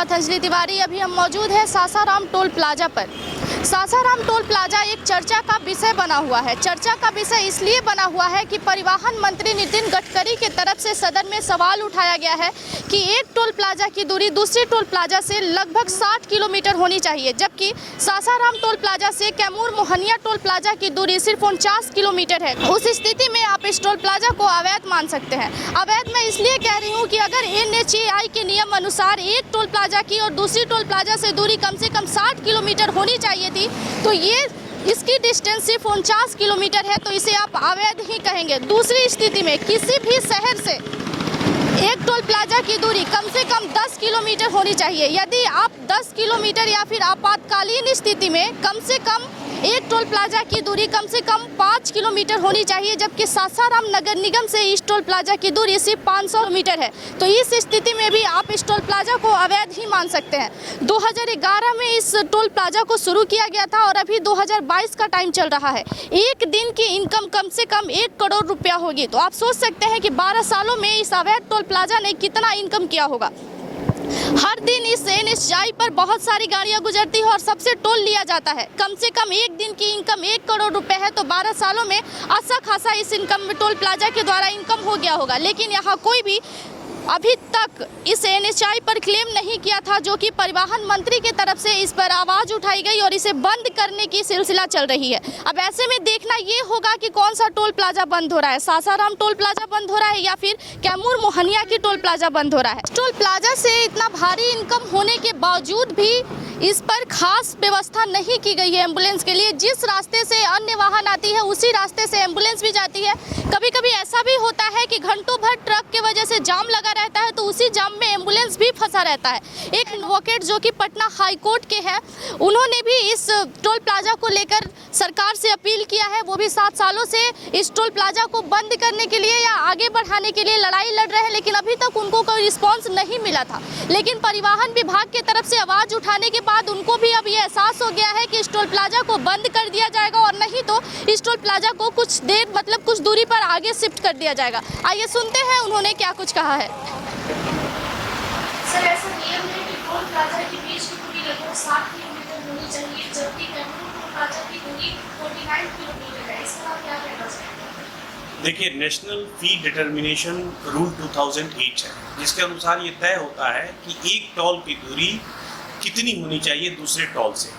साथ अंजलि तिवारी। अभी हम मौजूद हैं सासाराम टोल प्लाजा पर। सासाराम टोल प्लाजा एक चर्चा का विषय बना हुआ है। चर्चा का विषय इसलिए बना हुआ है कि परिवहन मंत्री नितिन गडकरी के तरफ से सदन में सवाल उठाया गया है कि एक टोल प्लाजा की दूरी दूसरे टोल प्लाजा से लगभग 60 किलोमीटर होनी चाहिए, जबकि सासाराम टोल प्लाजा से कैमूर मोहनिया टोल प्लाजा की दूरी सिर्फ 49 किलोमीटर है। उस स्थिति में आप इस टोल प्लाजा को अवैध मान सकते हैं। अवैध मैं इसलिए कह रही हूँ कि अगर NHAI के नियम अनुसार एक टोल प्लाजा की और दूसरी टोल प्लाजा से दूरी कम से कम 60 किलोमीटर होनी चाहिए थी, तो ये इसकी डिस्टेंस सिर्फ 49 किलोमीटर है, तो इसे आप अवैध ही कहेंगे। दूसरी स्थिति में किसी भी शहर से एक टोल प्लाजा की दूरी कम से कम 10 किलोमीटर होनी चाहिए। यदि आप 10 किलोमीटर या फिर आपातकालीन स्थिति में कम से कम एक टोल प्लाजा की दूरी कम से कम 5 किलोमीटर होनी चाहिए, जबकि सासाराम नगर निगम से इस टोल प्लाजा की दूरी सिर्फ 500 मीटर है, तो इस स्थिति में भी आप इस टोल प्लाजा को अवैध ही मान सकते हैं। 2011 में इस टोल प्लाजा को शुरू किया गया था और अभी 2022 का टाइम चल रहा है। एक दिन की इनकम कम से कम 1 करोड़ रुपया होगी, तो आप सोच सकते हैं कि 12 सालों में इस अवैध टोल प्लाजा ने कितना इनकम किया होगा। हर दिन इस NHAI पर बहुत सारी गाड़ियां गुजरती है और सबसे टोल लिया जाता है। कम से कम एक दिन की इनकम 1 करोड़ रुपए है, तो 12 सालों में अच्छा खासा इस इनकम टोल प्लाजा के द्वारा इनकम हो गया होगा। लेकिन यहाँ कोई भी अभी तक इस NHAI पर क्लेम नहीं किया था, जो कि परिवहन मंत्री के तरफ से इस पर आवाज़ उठाई गई और इसे बंद करने की सिलसिला चल रही है। अब ऐसे में देखना ये होगा कि कौन सा टोल प्लाजा बंद हो रहा है, सासाराम टोल प्लाजा बंद हो रहा है या फिर कैमूर मोहनिया की टोल प्लाजा बंद हो रहा है। टोल प्लाजा से इतना भारी इनकम होने के बावजूद भी इस पर खास व्यवस्था नहीं की गई है एम्बुलेंस के लिए। जिस रास्ते से अन्य वाहन आती है उसी रास्ते से एम्बुलेंस भी जाती है। कभी कभी ऐसा भी होता है कि घंटों भर ट्रक के वजह से जाम लगा रहता है, तो उसी जाम में एम्बुलेंस भी फंसा रहता है। एक एडवोकेट जो कि पटना हाई कोर्ट के हैं, उन्होंने भी इस टोल प्लाजा को लेकर सरकार से अपील किया है। वो भी 7 सालों से इस टोल प्लाजा को बंद करने के लिए या आगे बढ़ाने के लिए लड़ाई लड़ रहे हैं, लेकिन अभी तक उनको कोई रिस्पॉन्स नहीं मिला था। लेकिन परिवहन विभाग की तरफ से आवाज़ उठाने के बाद उनको भी अब ये एहसास हो गया है कि इस टोल प्लाजा को बंद कर दिया जाएगा और नहीं तो इस टोल प्लाजा को कुछ देर कुछ दूरी पर आगे शिफ्ट कर दिया जाएगा। आइए सुनते हैं उन्होंने क्या कुछ कहा है। सर, ऐसा नियम है कि टोल प्लाजा के बीच की दूरी लगभग 60 किलोमीटर होनी चाहिए, जबकि कैमूर टोल प्लाजा की दूरी 49 किलोमीटर है। इस पर आप क्या कहना चाहेंगे? देखिए, नेशनल फी डिटर्मिनेशन रूल 2008 है, जिसके अनुसार ये तय होता है कि एक टोल की दूरी कितनी होनी चाहिए दूसरे टोल से।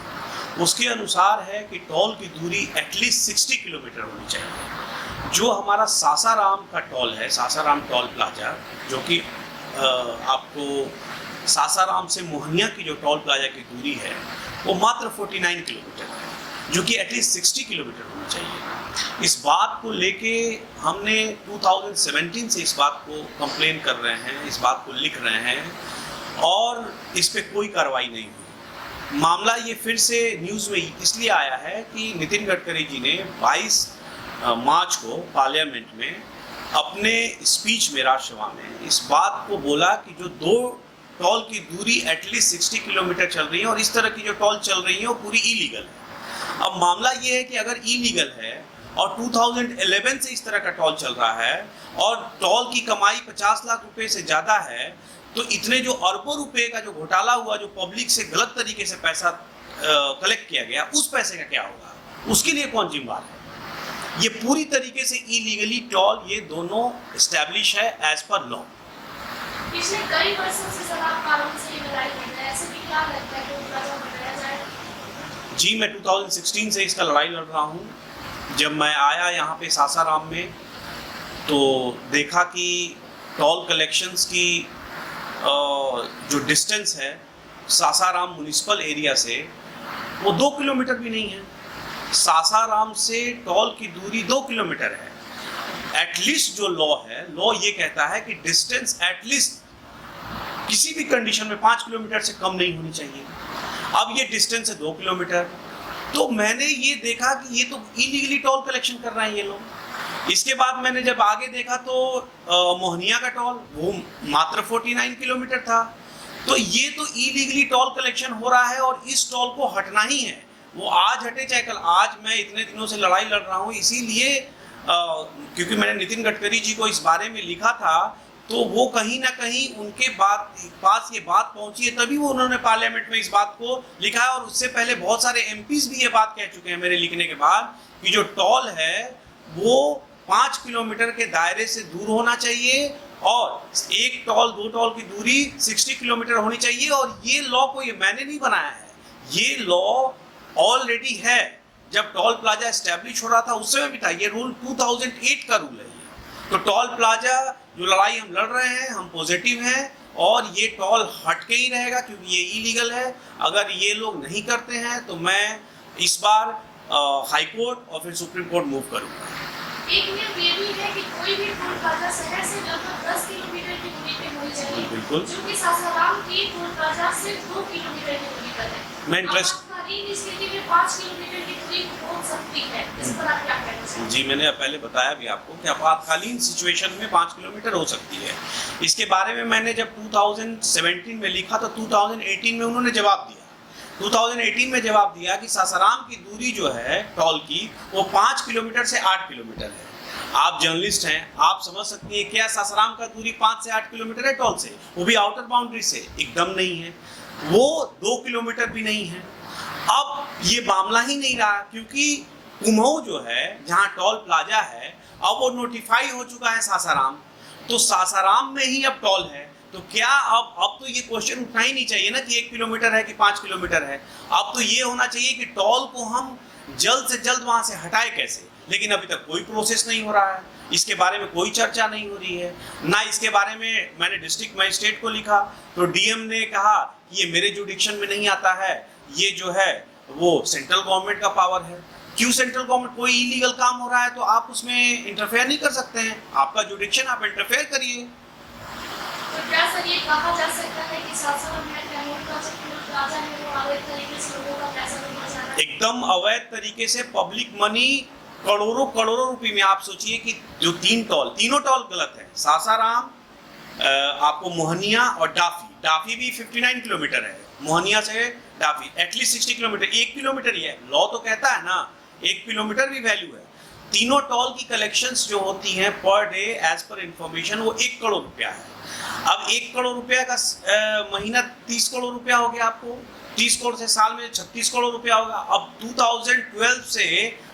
उसके अनुसार है कि टोल की दूरी एटलीस्ट 60 किलोमीटर होनी चाहिए। जो हमारा सासाराम का टोल है, सासाराम टोल प्लाजा, जो कि आपको सासाराम से मोहनिया की जो टोल प्लाजा की दूरी है वो मात्र 49 किलोमीटर है, जो कि एटलीस्ट 60 किलोमीटर होनी चाहिए। इस बात को लेके हमने 2017 से इस बात को कंप्लेन कर रहे हैं, इस बात को लिख रहे हैं और इस पे कोई कार्रवाई नहीं हुई। मामला ये फिर से न्यूज़ में इसलिए आया है कि नितिन गडकरी जी ने 22 मार्च को पार्लियामेंट में अपने स्पीच में, राज्यसभा में, इस बात को बोला कि जो 2 टोल की दूरी एटलीस्ट 60 किलोमीटर चल रही है और इस तरह की जो टोल चल रही है वो पूरी इलीगल है। अब मामला ये है कि अगर इलीगल है और 2011 से इस तरह का टोल चल रहा है और टोल की कमाई 50 लाख रुपए से ज़्यादा है, तो इतने जो अरबों रुपए का जो घोटाला हुआ, जो पब्लिक से गलत तरीके से पैसा कलेक्ट किया गया, उस पैसे का क्या होगा? उसके लिए कौन जिम्मेदार है? ये पूरी तरीके से इलीगली टोल, ये दोनों एस्टैब्लिश है एज पर लॉ। पिछले कई वर्षों से सर आप कानून से लड़ाई लड़ रहे हैं, ऐसे भी क्या लगता है कि टोल प्लाजा बनाया जाए? जी, मैं 2016 से इसका लड़ाई लड़ रहा हूँ। जब मैं आया यहाँ पे सासाराम में तो देखा कि टोल कलेक्शंस की जो डिस्टेंस है सासाराम म्युनिसिपल एरिया से वो 2 किलोमीटर भी नहीं है। सासाराम से टोल की दूरी 2 किलोमीटर है। एटलीस्ट जो लॉ है, लॉ ये कहता है कि डिस्टेंस एटलीस्ट किसी भी कंडीशन में 5 किलोमीटर से कम नहीं होनी चाहिए। अब ये डिस्टेंस है 2 किलोमीटर, तो मैंने ये देखा कि ये तो इलीगली टोल कलेक्शन कर रहे हैं ये लोग। इसके बाद मैंने जब आगे देखा तो मोहनिया का टोल वो मात्र 49 किलोमीटर था, तो ये तो इलीगली टोल कलेक्शन हो रहा है और इस टोल को हटना ही है। वो आज हटे चाहे कल। आज मैं इतने दिनों से लड़ाई लड़ रहा हूँ इसीलिए क्योंकि मैंने नितिन गडकरी जी को इस बारे में लिखा था तो वो कहीं ना कहीं उनके पास ये बात पहुंची है, तभी वो उन्होंने पार्लियामेंट में इस बात को लिखा है। और उससे पहले बहुत सारे एमपीज भी ये बात कह चुके हैं मेरे लिखने के बाद कि जो टॉल है वो 5 किलोमीटर के दायरे से दूर होना चाहिए और एक टॉल 2 टॉल की दूरी 60 किलोमीटर होनी चाहिए। और ये लॉ को मैंने नहीं बनाया है, ये लॉ ऑलरेडी है। जब टॉल प्लाजा एस्टेब्लिश हो रहा था उस समय भी था, ये रूल 2008 का रूल है। तो टॉल प्लाजा जो लड़ाई हम लड़ रहे हैं, हम पॉजिटिव हैं और ये टॉल हटके ही रहेगा क्योंकि ये इलीगल है। अगर ये लोग नहीं करते हैं तो मैं इस बार हाई कोर्ट और फिर सुप्रीम कोर्ट मूव करूंगा। एक नियम ये भी है कि कोई भी टोल प्लाजा शहर से लगभग 10 किलोमीटर की दूरी पे होनी चाहिए। बिल्कुल। जो कि सासाराम की टोल प्लाजा सिर्फ 2 किलोमीटर की दूरी पर है। मैं इंटरेस्ट आपातकालीन स्थिति में 5 किलोमीटर की दूरी हो सकती है, इस पर आप क्या कहना चाहेंगे? जी, मैंने पहले बताया भी आपको कि आपातकालीन सिचुएशन में 5 किलोमीटर हो सकती है। इसके बारे में मैंने जब 2017 में लिखा तो 2018 में उन्होंने जवाब दिया। 2018 में जवाब दिया कि सासाराम की दूरी जो है टॉल की वो 5 किलोमीटर से 8 किलोमीटर है। आप जर्नलिस्ट हैं, आप समझ सकती हैं क्या सासाराम का दूरी 5 से 8 किलोमीटर है टॉल से, वो भी आउटर बाउंड्री से? एकदम नहीं है, वो 2 किलोमीटर भी नहीं है। अब ये मामला ही नहीं रहा क्योंकि कुमाऊं जो है जहाँ टॉल प्लाजा है अब वो नोटिफाई हो चुका है सासाराम, तो सासाराम में ही अब टॉल है। तो क्या अब तो ये क्वेश्चन उठना ही नहीं चाहिए ना कि 1 किलोमीटर है कि 5 किलोमीटर है। अब तो ये होना चाहिए कि टॉल को हम जल्द से जल्द वहां से हटाए कैसे, लेकिन अभी तक कोई प्रोसेस नहीं हो रहा है, इसके बारे में कोई चर्चा नहीं हो रही है ना। इसके बारे में मैंने डिस्ट्रिक्ट मजिस्ट्रेट को लिखा तो डीएम ने कहा कि ये मेरे जुडिक्शन में नहीं आता है, ये जो है वो सेंट्रल गवर्नमेंट का पावर है। क्यों सेंट्रल गवर्नमेंट, कोई इलीगल काम हो रहा है तो आप उसमें इंटरफेयर नहीं कर सकते हैं, आपका जुडिक्शन, आप इंटरफेयर करिए। तो क्या सर ये कहा जा सकता है कि सासाराम में कैमूर का जो प्लाजा है वो अवैध तरीके से लोगों का पैसा लिया जा रहा है? एकदम अवैध तरीके से पब्लिक मनी करोड़ों करोड़ों रुपए में। आप सोचिए कि जो तीनों टॉल गलत है, सासाराम, आपको मोहनिया और डाफी भी 59 किलोमीटर है, मोहनिया से डाफी एटलीस्ट 60 किलोमीटर, 1 किलोमीटर ही है। लॉ तो कहता है ना 1 किलोमीटर भी वैल्यू है। तीनों टॉल की कलेक्शंस जो होती हैं per day as per information वो 1 करोड़ रुपया है। अब 1 करोड़ रुपया का महीना 30 करोड़ रुपया हो गया, आपको 30 करोड़ से साल में 36 करोड़ रुपया होगा। अब 2012 से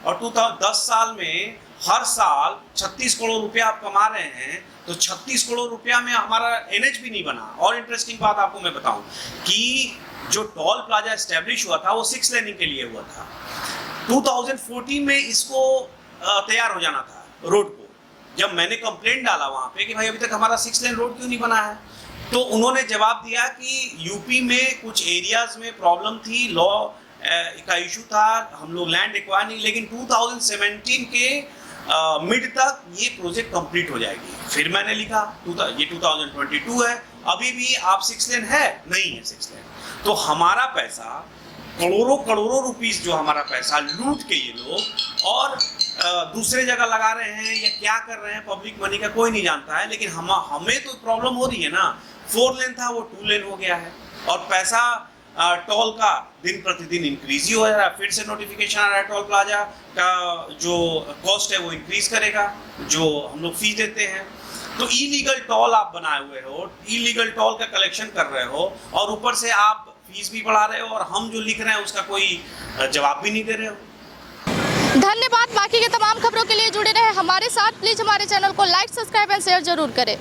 और 2010 साल में हर साल 36 करोड़ रुपया आप कमा रहे हैं, तो 36 करोड़ रुपया में हमारा एनएच भी नहीं बना। और इंटरेस्टिंग बात आपको मैं बताऊं कि जो टॉल प्लाजा एस्टेब्लिश हुआ था वो 6 लेनिंग के लिए हुआ था। 2014 में इसको तैयार हो जाना था रोड को। जब मैंने कंप्लेंट डाला वहां पे कि भाई अभी तक हमारा 6 लेन रोड क्यों नहीं बना है, तो उन्होंने जवाब दिया कि यूपी में कुछ एरियाज में प्रॉब्लम थी, लॉ का इशू था, हम लोग लैंड एक्वायर नहीं, लेकिन 2017 के मिड तक ये प्रोजेक्ट कंप्लीट हो जाएगी। फिर मैंने लिखा ये 2022 है, अभी भी आप 6 लेन है नहीं है 6 लेन। तो हमारा पैसा करोड़ों करोड़ों रुपीस जो हमारा पैसा लूट के ये लोग और दूसरे जगह लगा रहे हैं या क्या कर रहे हैं, पब्लिक मनी का कोई नहीं जानता है। लेकिन हमें तो प्रॉब्लम हो रही है ना, 4 लेन था वो 2 लेन हो गया है और पैसा टोल का दिन प्रतिदिन इंक्रीज ही हो रहा है। फिर से नोटिफिकेशन आ रहा है टोल प्लाजा का जो कॉस्ट है वो इंक्रीज करेगा, जो हम लोग फीस देते हैं। तो इलीगल टोल आप बनाए हुए हो, इलीगल टोल का कलेक्शन कर रहे हो और ऊपर से आप फीस भी बढ़ा रहे हो और हम जो लिख रहे हैं उसका कोई जवाब भी नहीं दे रहे हो। धन्यवाद। बाकी के तमाम खबरों के लिए जुड़े रहे हमारे साथ। प्लीज हमारे चैनल को लाइक, सब्सक्राइब एंड शेयर जरूर करें।